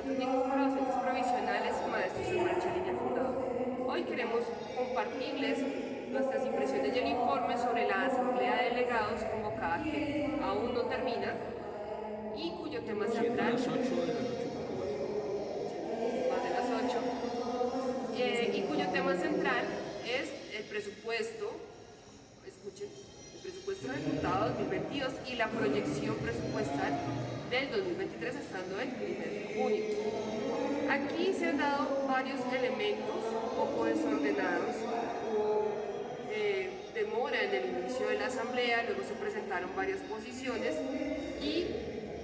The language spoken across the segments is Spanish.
técnicos para docentes provisionales y maestros en marcha línea fundador. Hoy queremos compartirles nuestras impresiones y el informe sobre la asamblea de delegados convocada que aún no termina y cuyo tema central es el presupuesto, escuchen, el presupuesto ejecutado 2022 y la proyección presupuestal del 2023 estando en el mes de junio. Aquí se han dado varios elementos un poco desordenados, hubo demora en el inicio de la asamblea, luego se presentaron varias posiciones y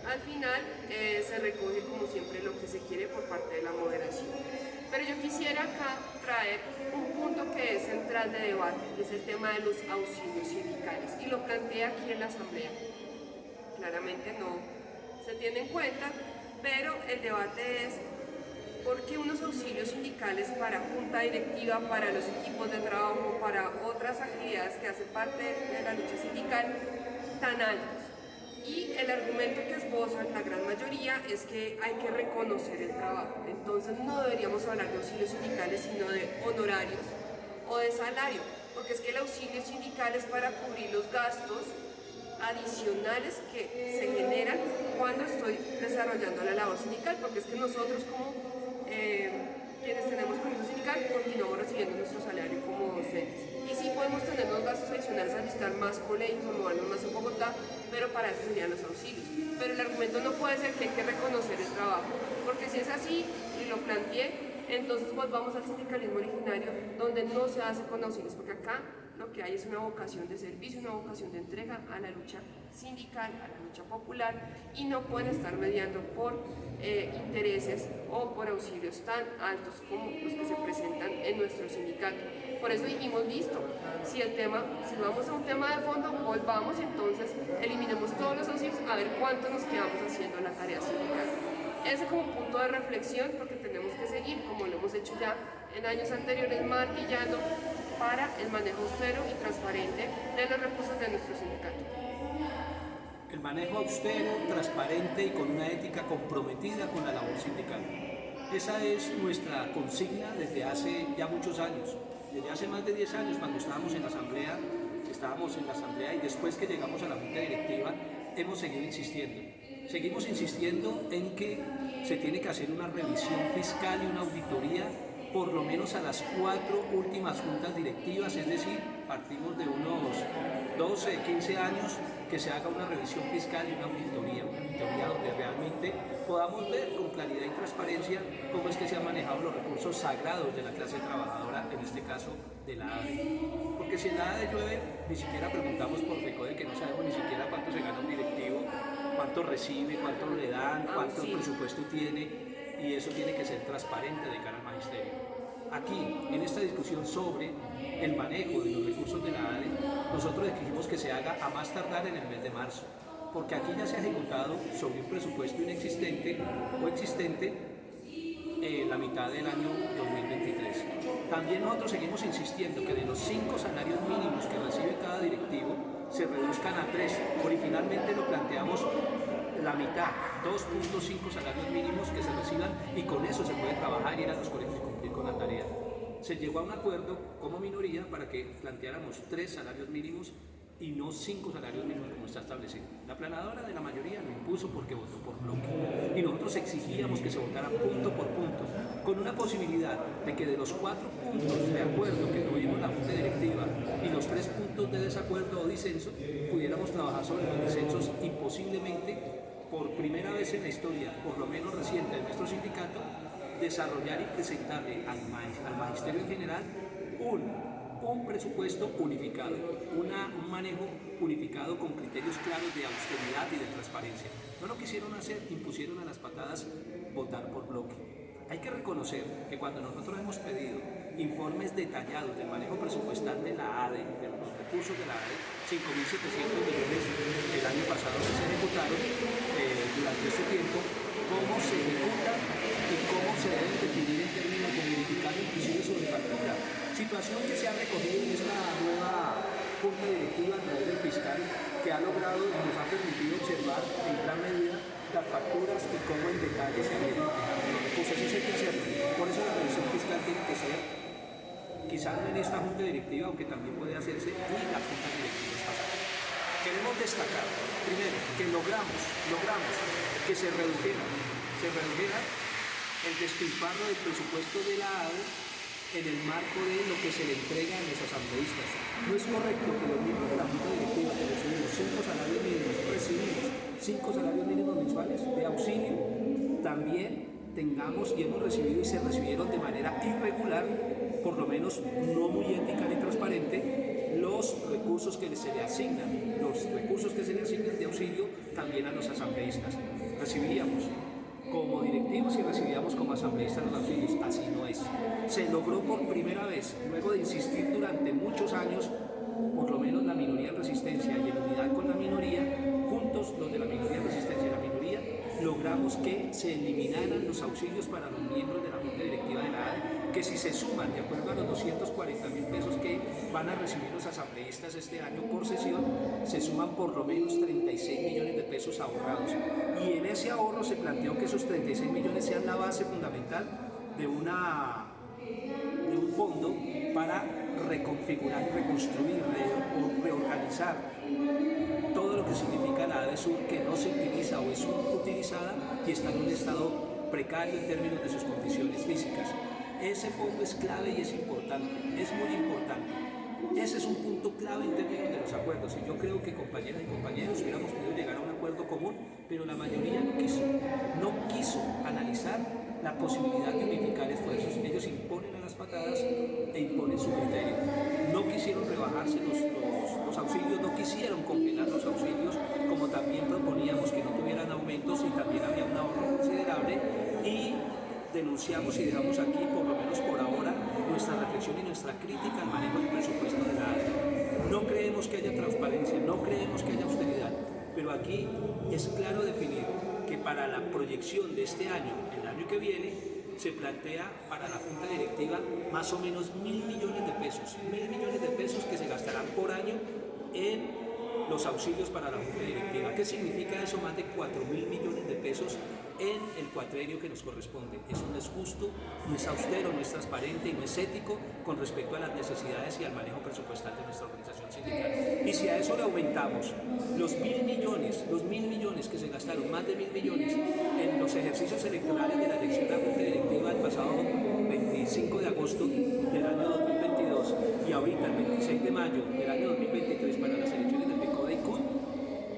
al final se recoge como siempre lo que se quiere por parte de la moderación. Pero yo quisiera acá traer un punto que es central de debate, que es el tema de los auxilios sindicales, y lo planteé aquí en la asamblea. Claramente no se tiene en cuenta, pero el debate es ¿por qué unos auxilios sindicales para junta directiva, para los equipos de trabajo, para otras actividades que hacen parte de la lucha sindical tan altos? Y el argumento que esbozan la gran mayoría es que hay que reconocer el trabajo. Entonces no deberíamos hablar de auxilios sindicales, sino de honorarios o de salario, porque es que el auxilio sindical es para cubrir los gastos adicionales que se generan cuando estoy desarrollando la labor sindical, porque es que nosotros como quienes tenemos permiso sindical continuamos recibiendo nuestro salario como docentes. Y sí podemos tener unos gastos adicionales al visitar más colegios o movernos más en Bogotá, pero para eso serían los auxilios. Pero el argumento no puede ser que hay que reconocer el trabajo, porque si es así, y lo planteé, entonces volvamos al sindicalismo originario, donde no se hace con auxilios, porque acá lo que hay es una vocación de servicio, una vocación de entrega a la lucha sindical, a la lucha popular, y no pueden estar mediando por intereses o por auxilios tan altos como los que se presentan en nuestro sindicato. Por eso dijimos, listo, si vamos a un tema de fondo, volvamos y entonces eliminemos todos los auxilios a ver cuánto nos quedamos haciendo la tarea sindical. Ese como punto de reflexión, porque tenemos que seguir, como lo hemos hecho ya en años anteriores, martillando para el manejo austero y transparente de los recursos de nuestro sindicato. El manejo austero, transparente y con una ética comprometida con la labor sindical. Esa es nuestra consigna desde hace ya muchos años. Desde hace más de 10 años, cuando estábamos en la asamblea y después que llegamos a la junta directiva, hemos seguido insistiendo. Seguimos insistiendo en que se tiene que hacer una revisión fiscal y una auditoría por lo menos a las 4 últimas juntas directivas, es decir, partimos de unos 12, 15 años, que se haga una revisión fiscal y una auditoría donde realmente podamos ver con claridad y transparencia cómo es que se han manejado los recursos sagrados de la clase trabajadora, en este caso de la ADE. Porque si en la ADE llueve, ni siquiera preguntamos por FECODE, que no sabemos ni siquiera cuánto se gana un directivo, cuánto recibe, cuánto le dan, cuánto presupuesto tiene, y eso tiene que ser transparente de cara al magisterio. Aquí, en esta discusión sobre el manejo de los recursos de la ADE, nosotros exigimos que se haga a más tardar en el mes de marzo, porque aquí ya se ha ejecutado sobre un presupuesto inexistente o existente la mitad del año 2023. También nosotros seguimos insistiendo que de los 5 salarios mínimos que recibe cada directivo, se reduzcan a 3. Originalmente lo planteamos la mitad, 2.5 salarios mínimos que se reciban, y con eso se puede trabajar y ir a los colegios y cumplir con la tarea. Se llegó a un acuerdo como minoría para que planteáramos 3 salarios mínimos y no 5 salarios mínimos como está establecido. La planadora de la mayoría lo impuso porque votó por bloque, y nosotros exigíamos que se votara punto por punto, con una posibilidad de que de los 4 puntos de acuerdo que tuvimos la junta directiva y los 3 puntos de desacuerdo o disenso, pudiéramos trabajar sobre los disensos y posiblemente, por primera vez en la historia, por lo menos reciente de nuestro sindicato, desarrollar y presentarle al magisterio en general un presupuesto unificado, un manejo unificado con criterios claros de austeridad y de transparencia. No lo quisieron hacer, impusieron a las patadas votar por bloque. Hay que reconocer que cuando nosotros hemos pedido informes detallados del manejo presupuestal de la ADE, de los recursos de la ADE, 5.700 millones el año pasado que se ejecutaron durante este tiempo, cómo se ejecutan y cómo se deben definir en términos de verificar inclusive sobre factura. Situación que se ha recogido en esta nueva junta directiva a través del fiscal, que ha logrado y nos ha permitido observar en gran medida las facturas y cómo en detalle se deben manejar los recursos. Eso hay que hacerlo. Por eso la revisión fiscal tiene que ser, quizás no en esta junta directiva, aunque también puede hacerse, y las juntas directivas pasadas. Queremos destacar, primero, que logramos que se redujera el despilfarro del presupuesto de la ADE en el marco de lo que se le entrega a los asambleístas. No es correcto que los miembros de la Junta Directiva que recibimos 5 salarios mínimos mensuales de auxilio, también tengamos y hemos recibido y se recibieron de manera irregular, por lo menos no muy ética ni transparente, los recursos que se le asignan, de auxilio también a los asambleístas. Recibíamos como directivos y recibíamos como asambleístas los auxilios. Así no es. Se logró por primera vez, luego de insistir durante muchos años, por lo menos la minoría en resistencia y en unidad con la minoría, juntos los de la minoría en resistencia y la minoría, logramos que se eliminaran los auxilios para los miembros de la Junta Directiva de la ADE, que si se suman de acuerdo a los 240.000 pesos que van a recibir los asambleístas este año por sesión, se suman por lo menos 36 millones de pesos ahorrados. Y en ese ahorro se planteó que esos 36 millones sean la base fundamental de un fondo para reconfigurar y reconstruir, reorganizar todo lo que significa la ADESUR, que no se utiliza o es subutilizada y está en un estado precario en términos de sus condiciones físicas. Ese fondo es clave y es importante, es muy importante. Ese es un punto clave en términos de los acuerdos y yo creo que compañeras y compañeros hubiéramos podido llegar a un acuerdo común, pero la mayoría no quiso analizar la posibilidad de unificar esfuerzos. Ellos imponen a las patadas e imponen su criterio. No quisieron rebajarse los auxilios, no quisieron congelar los auxilios, como también proponíamos que no tuvieran aumentos y también había un ahorro considerable, y denunciamos y dejamos aquí, por lo menos por ahora, nuestra reflexión y nuestra crítica al manejo del presupuesto de la ADE. No creemos que haya transparencia, no creemos que haya austeridad, pero aquí es claro definir que para la proyección de este año, el año que viene, se plantea para la Junta Directiva más o menos 1.000 millones de pesos, 1.000 millones de pesos que se gastarán por año en los auxilios para la Junta Directiva. ¿Qué significa eso? Más de 4.000 millones de pesos en el cuatrienio que nos corresponde. Eso no es justo, no es austero, no es transparente y no es ético con respecto a las necesidades y al manejo presupuestal de nuestra organización sindical. Y si a eso le aumentamos los 1.000 millones que se gastaron, más de 1.000 millones en los ejercicios electorales de la elección de la Junta Directiva del pasado 25 de agosto del año 2022 y ahorita el 26 de mayo del año 2023 para las elecciones del PECODE y CUT,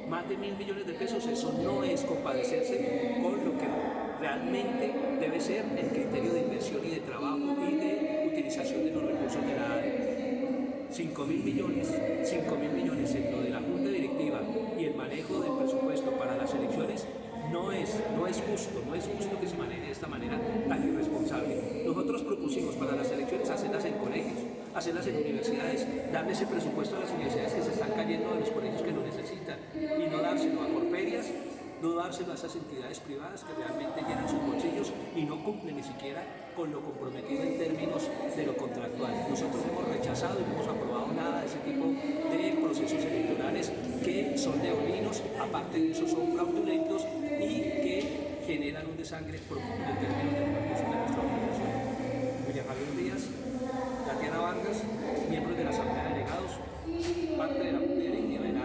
más de 1.000 millones de pesos, eso no es compadecerse con lo que realmente debe ser el criterio de inversión y de trabajo y de utilización de los recursos de la ADE. 5.000 millones en lo de la Junta Directiva y el manejo del presupuesto para las elecciones no es justo que se maneje de esta manera tan irresponsable. Nosotros propusimos para las elecciones hacerlas en colegios, hacerlas en universidades, darle ese presupuesto a las universidades que se están cayendo, a los colegios que lo necesitan, y no dárselo a corferias, no dárselo a esas entidades privadas que realmente llenan sus bolsillos y no cumplen ni siquiera con lo comprometido en términos de lo contractual. Nosotros hemos rechazado y no hemos aprobado nada de ese tipo de procesos electorales que son leoninos, aparte de eso son fraudulentos y que generan un desangre profundo en términos de los recursos de nuestra organización. William Javier Díaz, Tatiana Vargas, miembros de la Asamblea de Delegados, parte de la Junta Directiva de la